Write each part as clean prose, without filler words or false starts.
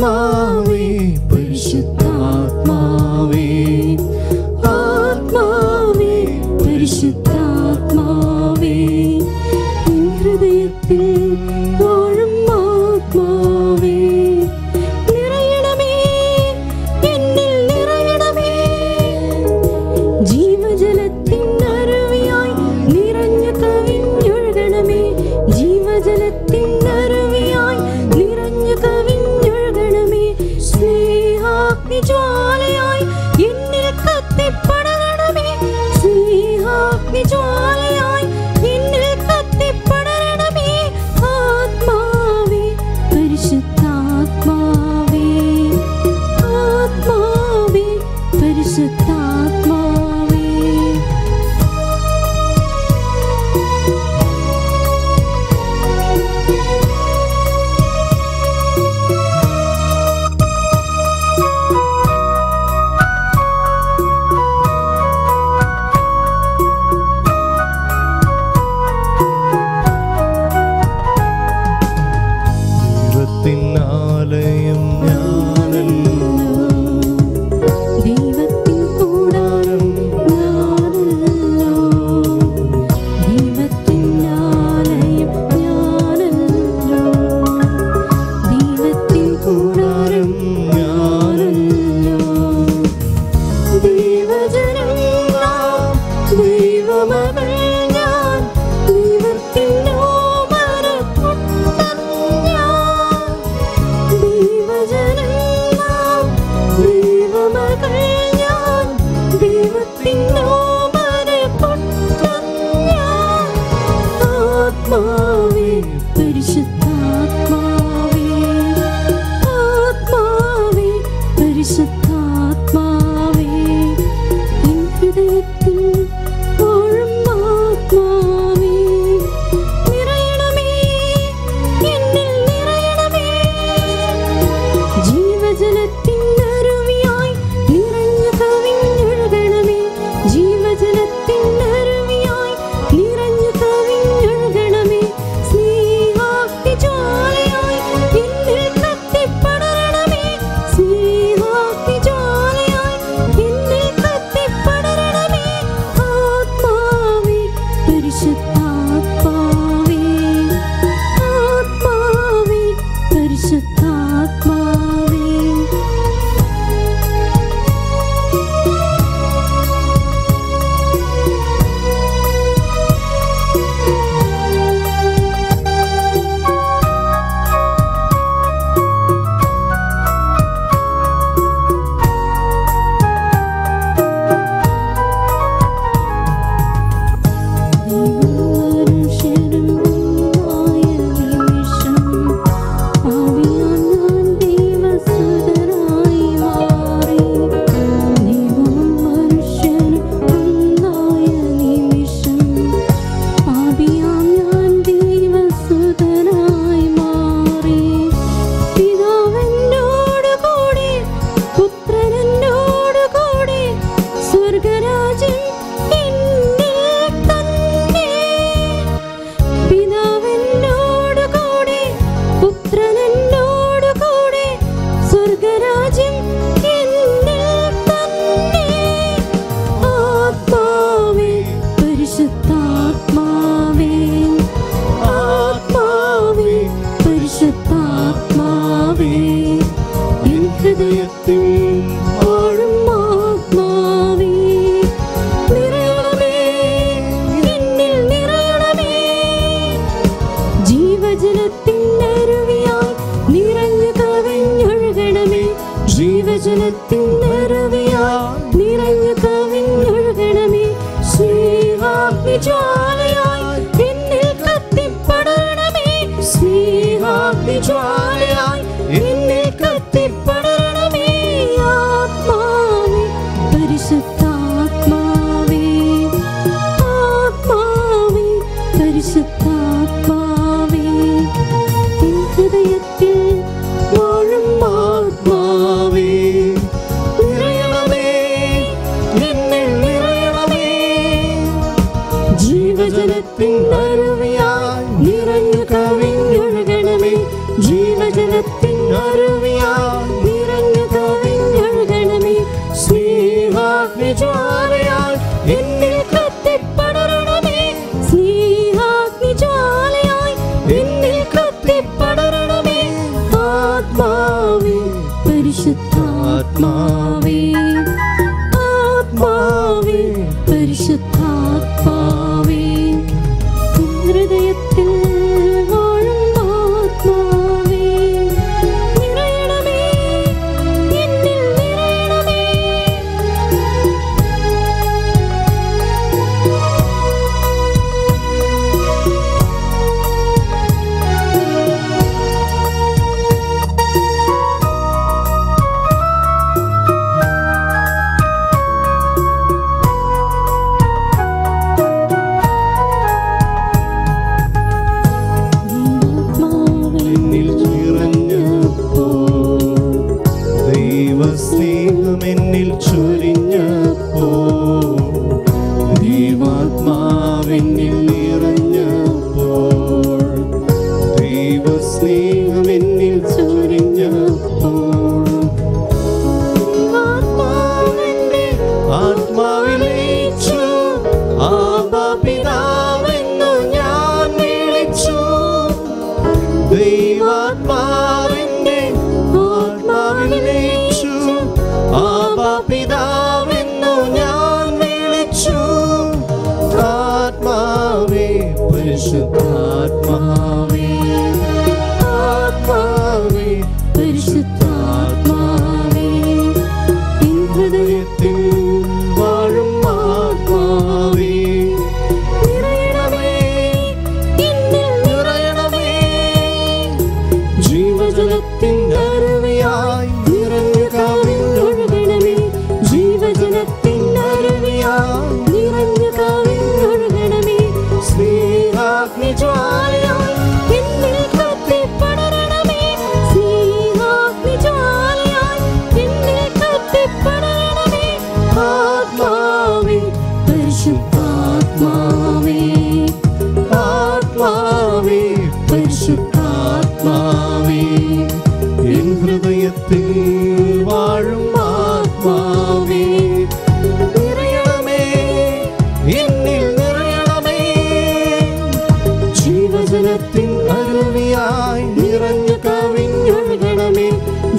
ആത്മാവേ പരിശുദ്ധാത്മാവേ ആത്മാവേ പരിശുദ്ധാത്മാവേ എൻ ഹൃദയത്തിൽ വാഴും ആത്മാവേ നിറയണമേ എന്നിൽ നിറയണമേ ജീവജലത്തിൻ അരുവിയായി നിറഞ്ഞു കവിഞ്ഞൊഴുകണമേ ജീവജലത്തിൻ അരുവിയായി നിറഞ്ഞു കവിഞ്ഞൊഴുകണമേ സ്നേഹാഗ്നിജ്വാലയായി എന്നിൽ കത്തിപ്പടരണമേ സ്നേഹാഗ്നിജ്വാലയായി എന്നിൽ കത്തിപ്പടരണമേ ആത്മാവേ പരിശുദ്ധാത്മാവേ ആത്മാവേ പരിശുദ്ധാത്മാവേ ദൈവത്തിനാലയം ഞാനല്ലോ ദൈവത്തിൻ കൂടാരം ഞാനല്ലോ ദൈവത്തിൻ ആലയം ഞാനല്ലോ ദൈവത്തിൻ കൂടാരം ഞാനല്ലോ ദൈവജനം നാം ദൈവമകൾ ഞാൻ ദൈവത്തിൻ ഓമനപ്പുത്രൻ ഞാൻ ദൈവജനം നാം ദൈവമകൾ ഞാൻ ദൈവത്തിൻ ഓമനപ്പുത്രൻ ഞാൻ ആത്മാവേ പരിശുദ്ധാത്മാവേ ആത്മാവേ പരിശുദ്ധാത്മാവേ എൻ ഹൃദയത്തിൽ വാഴും ആത്മാവേ നിറയണമേ എന്നിൽ നിറയണമേ ജീവജലത്തിൻ അരുവിയായി നിറഞ്ഞു കവിഞ്ഞൊഴുകണമേ ജീവജലത്തിൻ അരുവിയായി നിറഞ്ഞു കവിഞ്ഞൊഴുകണമേ സ്നേഹാഗ്നിജ്വാലയായി എന്നിൽ കത്തിപ്പടരണമേ സ്നേഹാഗ്നിജ്വാലയായി എന്നിൽ കത്തിപ്പടരണമേ ആത്മാവേ പരിശുദ്ധാത്മാവേ ആത്മാവേ പരിശുദ്ധാത്മാവേ ഹൃദയത്തിൽ വാഴും ആത്മാവേ നിറയണമേ എന്നിൽ നിറയണമേ ജീവജലത്തിൻ അരുവിയായി നിറഞ്ഞു കവിഞ്ഞൊഴുകണമേ ജീവജലത്തിൻ അരുവിയായി നിറഞ്ഞു കവിഞ്ഞൊഴുകണമേ സ്നേഹാഗ്നിജ്വാലയായി എന്നിൽ കത്തിപ്പടരണമേ സ്നേഹാഗ്നിജ്വാലയായി എന്നിൽ കത്തിപ്പടരണമേ ആത്മാവേ പരിശുദ്ധാത്മാവേ ആത്മാവേ പരിശുദ്ധാത്മാവേ എൻ ഹൃദയത്തിൽ വാഴും ആത്മാവേ നിറയണമേ എന്നിൽ നിറയണമേ ജീവജലത്തിൻ അരുവിയായി നിറഞ്ഞു കവിഞ്ഞൊഴുകണമേ ജീവജലത്തിൻ അരുവിയായി സ്നേഹാഗ്നിജ്വാലയായി എന്നിൽ കത്തിപ്പടരണമേ, സ്നേഹാഗ്നിജ്വാലയായി എന്നിൽ കത്തിപ്പടരണമേ. ആത്മാവേ പരിശുദ്ധാത്മാവേ, ആത്മാവേ പരിശുദ്ധാത്മാവേ, ഹൃദയത്തിൽ വാഴും ആത്മാവേ, നിറയണമേ, എന്നിൽ നിറയണമേ. എന്നിൽ നിറഞ്ഞപ്പോൾ ദൈവസ്നേഹം എന്നിൽ ചൊരിഞ്ഞപ്പോൾ, ദൈവാത്മാവെന്നിൽ നിറഞ്ഞപ്പോൾ, ദൈവസ്നേഹം എന്നിൽ ചൊരിഞ്ഞപ്പോൾ, ആത്മാവിലേച്ചു ആബാ പിതാവെന്നു ഞാൻ വിളിച്ചു. ദൈവാത്മാവിന്റെ ആത്മാവിലേച്ചു ആബാ പിതാവെന്നു ഞാൻ വിളിച്ചു. ആത്മാവേ പരിശുദ്ധാത്മാവേ, ആത്മാവേ പരിശുദ്ധാത്മാവേ, ഹൃദയത്തിൽ വാഴും ആത്മാവേ, നിറയണമേ, എന്നിൽ നിറയണമേ. ജീവജലത്തിൻ അരുവിയായി നിറഞ്ഞു കവിഞ്ഞൊഴുകണമേ, ജീവജലത്തിൻ അരുവിയായി നിറഞ്ഞു കവിഞ്ഞൊഴുകണമേ. സ്നേഹാഗ്നിജ്വാലയായി എന്നിൽ കത്തിപ്പടരണമേ, സ്നേഹാഗ്നിജ്വാലയായി എന്നിൽ കത്തിപ്പടരണമേ. ആത്മാവേ പരിശുദ്ധാത്മാവേ, ആത്മാവേ പരിശുദ്ധാത്മാവേ, എൻ ഹൃദയത്തിൽ വാഴും ആത്മാവേ, നിറയണമേ, എന്നിൽ നിറയണമേ. ജീവജലത്തിൻ അരുവിയായി നിറഞ്ഞു കവിഞ്ഞൊഴുകണമേ,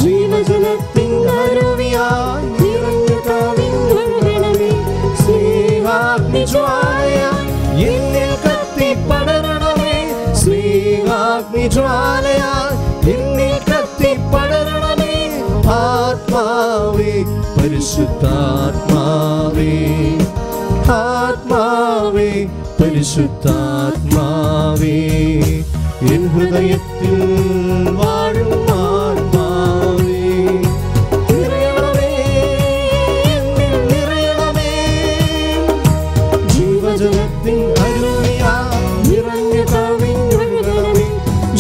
ജീവജലത്തിൻ അരുവിയായി നിറഞ്ഞു കവിഞ്ഞൊഴുകണമേ. സ്നേഹാഗ്നിജ്വാലയായി എന്നിൽ കത്തിപ്പടരണമേ, സ്നേഹാഗ്നിജ്വാലയായി എന്നിൽ കത്തിപ്പടരണമേ. ആത്മാവേ പരിശുദ്ധാത്മാവേ, ആത്മാവേ പരിശുദ്ധാത്മാവേ, എൻ ഹൃദയത്തിൽ വാഴും ആത്മാവേ, നിറയണമേ, എന്നിൽ നിറയണമേ. ജീവജലത്തിൻ അരുവിയായി നിറഞ്ഞു കവിഞ്ഞൊഴുകണമേ,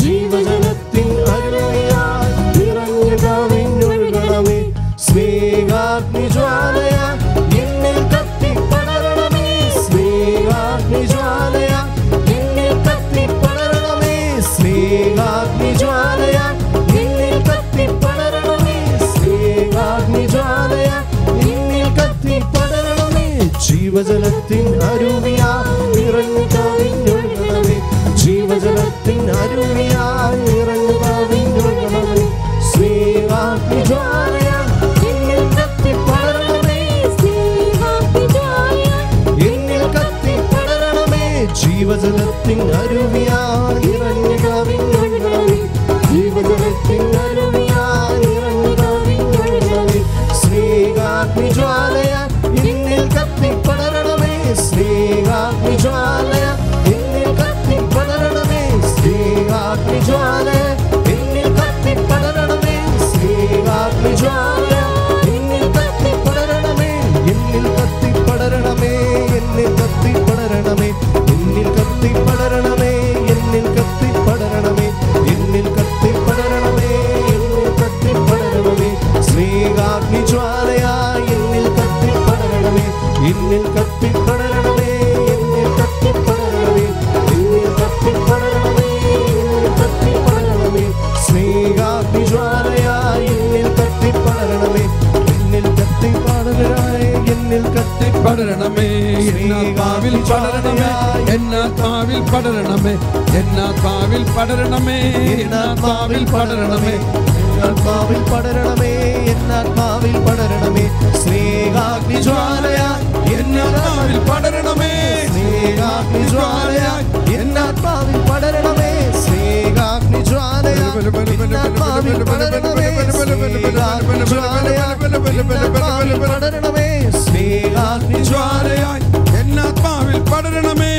ജീവജലത്തിൻ അരുവിയായി നിറഞ്ഞു കവിഞ്ഞൊഴുകണമേ. സ്നേഹാഗ്നിജ്വാലയായി എന്നിൽ കത്തിപ്പടരണമേ, സ്നേഹാഗ്നിജ്വാലയായി എന്നിൽ കത്തിപ്പടരണമേ, സ്നേഹാഗ്നിജ്വാലയായി എന്നിൽ കത്തിപ്പടരണമേ, സ്നേഹാഗ്നിജ്വാലയായി എന്നിൽ കത്തിപ്പടരണമേ. ജീവജലത്തിൻ അരുവിയായി നിറഞ്ഞു കവിഞ്ഞൊഴുകണമേ, ജീവജലത്തിൻ അരുവിയായി നിറഞ്ഞു കവിഞ്ഞൊഴുകണമേ. സ്നേഹാഗ്നിജ്വാലയായി എന്നിൽ കത്തിപ്പടരണമേ, സ്നേഹാഗ്നിജ്വാലയായി എന്നിൽ കത്തിപ്പടരണമേ. ജീവജലത്തിൻ അരുവിയായി നിറഞ്ഞു കവിഞ്ഞൊഴുകണമേ, ജീവജലത്തിൻ അരുവിയായി നിറഞ്ഞു കവിഞ്ഞൊഴുകണമേ. സ്നേഹാഗ്നിജ്വാലയായി എന്നിൽ കത്തിപ്പടരണമേ, സ്നേഹാഗ്നിജ്വാലയായി എന്നിൽ കത്തിപ്പടരണമേ, സ്നേഹാഗ്നിജ്വാലയായി എന്നിൽ കത്തിപ്പടരണമേ, സ്നേഹാഗ്നിജ്വാലയായി എന്നിൽ കത്തിപ്പടരണമേ, എന്നിൽ കത്തിപ്പടരണമേ, എന്നിൽ കത്തിപ്പടരണമേ, എന്നിൽ കത്തിപ്പടരണമേ, എന്നിൽ കത്തിപ്പടരണമേ, എന്നിൽ കത്തിപ്പടരണമേ, എന്നാത്മാവിൽ പടരണമേ, എന്നാത്മാവിൽ പടരണമേ, എന്നാത്മാവിൽ പടരണമേ, ആത്മാവിൽ പടരണമേ, എന്നാത്മാവിൽ പടരണമേ, സ്നേഹാഗ്നിജ്വാലയായി എന്നാത്മാവിൽ പടരണമേ, സ്നേഹാഗ്നിജ്വാലയായി എന്നാത്മാവിൽ പടരണമേ, സ്നേഹാഗ്നിജ്വാലയായി എന്നാത്മാവിൽ പടരണമേ, സ്നേഹാഗ്നിജ്വാലയായി എന്നാത്മാവിൽ പടരണമേ, സ്നേഹാഗ്നിജ്വാലയായി എന്നാത്മാവിൽ പടരണമേ.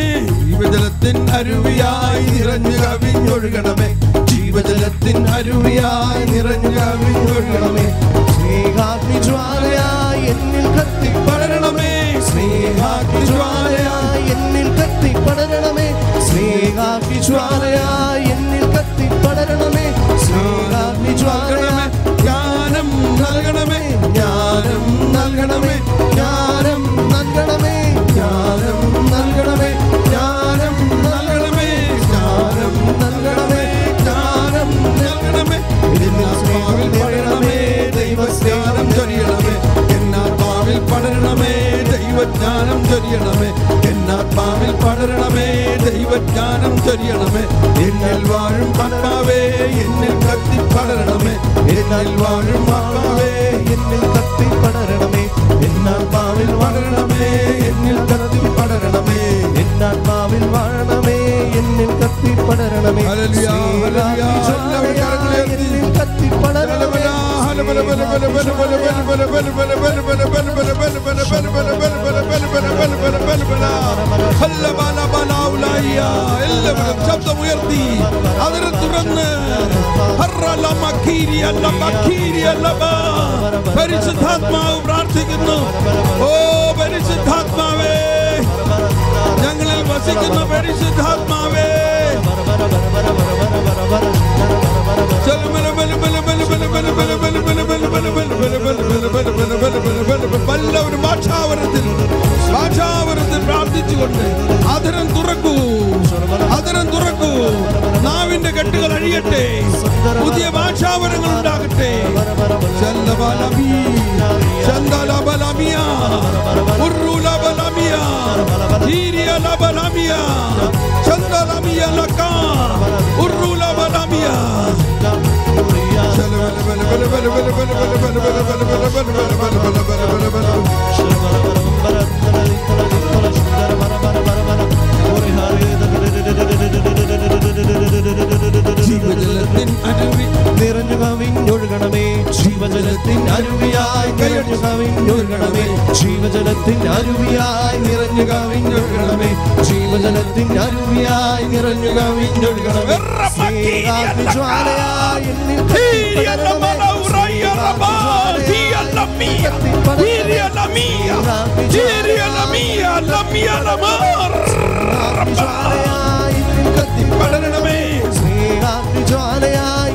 ജീവജലത്തിൻ അരുവിയായി നിറഞ്ഞു കവിഞ്ഞൊഴുകണമേ, ജീവജലത്തിൻ അരുവിയായി നിറഞ്ഞു കവിഞ്ഞൊഴുകണമേ, സ്നേഹാഗ്നിജ്വാലയായി എന്നിൽ കത്തിപ്പടരണമേ, സ്നേഹാഗ്നിജ്വാലയായി എന്നിൽ കത്തിപ്പടരണമേ, സ്നേഹാഗ്നിജ്വാലയായി എന്നിൽ കത്തിപ്പടരണമേ, സ്നേഹാഗ്നിജ്വാലയായി ജ്ഞാനം നൽകണമേ, ജ്ഞാനം നൽകണമേ, ജ്ഞാനം നൽകണമേ, ജ്ഞാനം നൽകണമേ, ജ്ഞാനം നൽകണമേ, ജ്ഞാനം നൽകണമേ, ജ്ഞാനം നൽകണമേ, എന്നാത്മാവിൽ പടരണമേ, ദൈവജ്ഞാനം ചൊരിയണമേ, എന്നാത്മാവിൽ പടരണമേ, ദൈവജ്ഞാനം ചൊരിയണമേ, എന്നാത്മാവിൽ പടരണമേ, ദൈവജ്ഞാനം ചൊരിയണമേ, എന്നിൽ വാഴും ആത്മാവേ എന്നിൽ കത്തി പടരണമേ, എന്നിൽ വാഴും ആത്മാവേ എന്നിൽ കത്തിപ്പടരണമേ, എന്നാത്മാവിൽ പടരണമേ, എന്നിൽ കത്തി പടരണമേ. എന്നാത്മാവിൽ വാഴണമേ, എന്നിൽ കത്തിപ്പടരണമേ, ഹല്ലേലൂയ, ഹല്ലേലൂയ. എല്ലാവരും കരങ്ങളെ ഉയർത്തി. എന്നിൽ കത്തിപ്പടരണമേ, എല്ലാവരും ശബ്ദമുയർത്തി അതിനെ തുറന്ന് പരിശുദ്ധാത്മാവ് പ്രാർത്ഥിക്കുന്നു. ഓ പരിശുദ്ധാത്മാവേ, ഞങ്ങളിൽ വസിക്കുന്ന പരിശുദ്ധാത്മാവേ, എല്ലാവരും ഭാഷാവരത്തിൽ പ്രാർത്ഥിച്ചുകൊണ്ട് അതിരം തുറക്കൂ, അതിരം തുറക്കൂ. നാവിന്റെ കെട്ടുകൾ അഴിയട്ടെ, പുതിയ ഭാഷാവരങ്ങൾ ഉണ്ടാകട്ടെ. ജീവജലത്തിൻ അരുവി നിറഞ്ഞു കവിഞ്ഞൊഴുകണമേ, ജീവജലത്തിൻ അരുവിയായി നിറഞ്ഞു കവിഞ്ഞൊഴുകണമേ, ജീവജലത്തിൻ അരുവിയായി നിറഞ്ഞു കവിഞ്ഞൊഴുകണമേ, ജീവജലത്തിൻ അരുവിയായി നിറഞ്ഞു കവിഞ്ഞൊഴുകണമേ, സ്നേഹാഗ്നിജ്വാലയായി എന്നിൽ കത്തിപ്പടരണമേ, പടരണമേ, സ്നേഹാഗ്നിജ്വാലയായി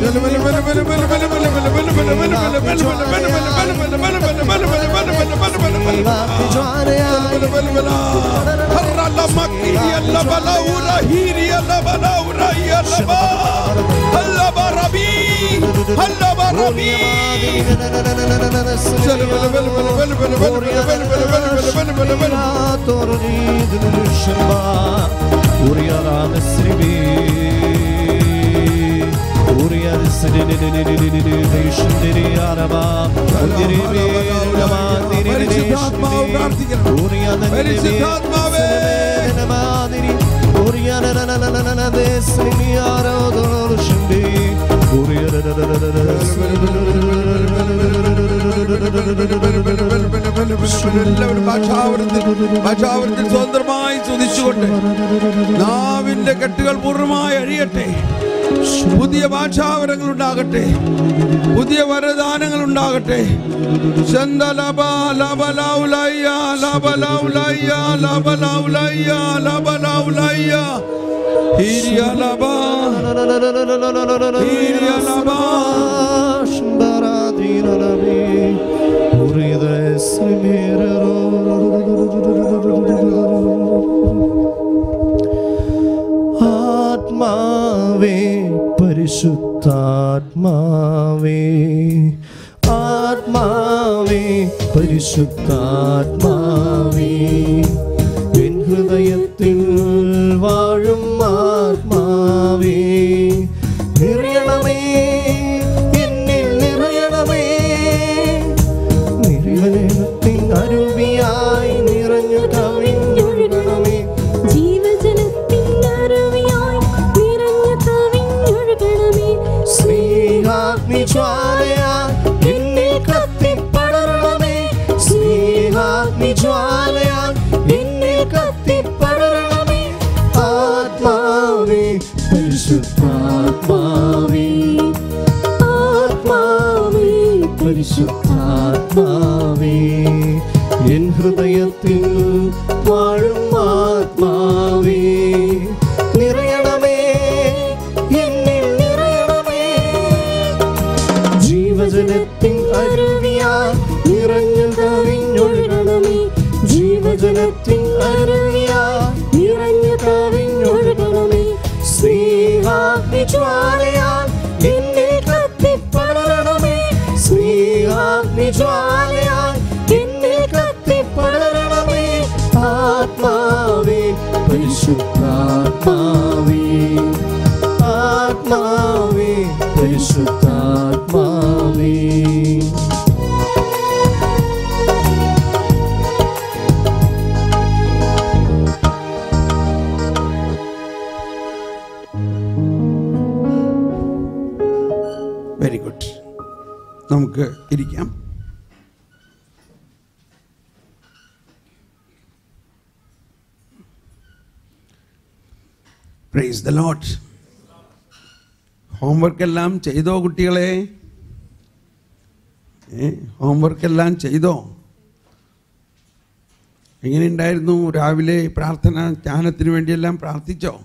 ഭാഷാവരത്തിൽ സ്വതന്ത്രമായി സ്തുതിച്ചുകൊണ്ട് നാവിന്റെ കെട്ടുകൾ പൂർണ്ണമായി അഴിയട്ടെ. പുതിയ ഭാഷാവരങ്ങൾ ഉണ്ടാകട്ടെ, പുതിയ വരദാനങ്ങൾ ഉണ്ടാകട്ടെ. ആത്മാവേ പരിശുദ്ധാത്മാവേ, ആത്മാവേ പരിശുദ്ധാത്മാവേ, എൻ ഹൃദയത്തിൽ ജ്വാലയാൽ എന്നിൽ കത്തിപ്പടരണമേ. സ്നേഹാഗ്നി ജ്വാലയാൽ എന്നിൽ കത്തിപ്പടരണമേ. ആത്മാവേ പരിശുദ്ധാത്മാവേ, ആത്മാവേ പരിശുദ്ധാത്മാവേ, എൻ ഹൃദയത്തിൽ വാഴും ആത്മാവേ, നിറയണമേ, എന്നിൽ നിറയണമേ. ജീവജലത്തിൻ അരുവിയാൽ നിറഞ്ഞു കവിഞ്ഞൊഴുകണമേ. ജീവജലത്തിൻ അരുവിയാൽ നിറഞ്ഞു കവിഞ്ഞൊഴുകണമേ. സ്നേഹാഗ്നി ജ്വാലയാൽ എന്നിൽ കത്തിപ്പടരണമേ. സ്നേഹാഗ്നി ജ്വാലയാൽ എന്നിൽ കത്തിപ്പടരണമേ. ആത്മാവേ പരിശുദ്ധാത്മാവേ, ആത്മാവേ പരിശുദ്ധാത്മാവേ. Very good. നമുക്ക് ഇരിക്കാം. Praise the Lord. ഹോംവർക്ക് എല്ലാം ചെയ്തോ കുട്ടികളെ? ഹോംവർക്ക് എല്ലാം ചെയ്തോ? എങ്ങനെയുണ്ടായിരുന്നു? രാവിലെ പ്രാർത്ഥന ധ്യാനത്തിന് വേണ്ടിയെല്ലാം പ്രാർത്ഥിച്ചോ?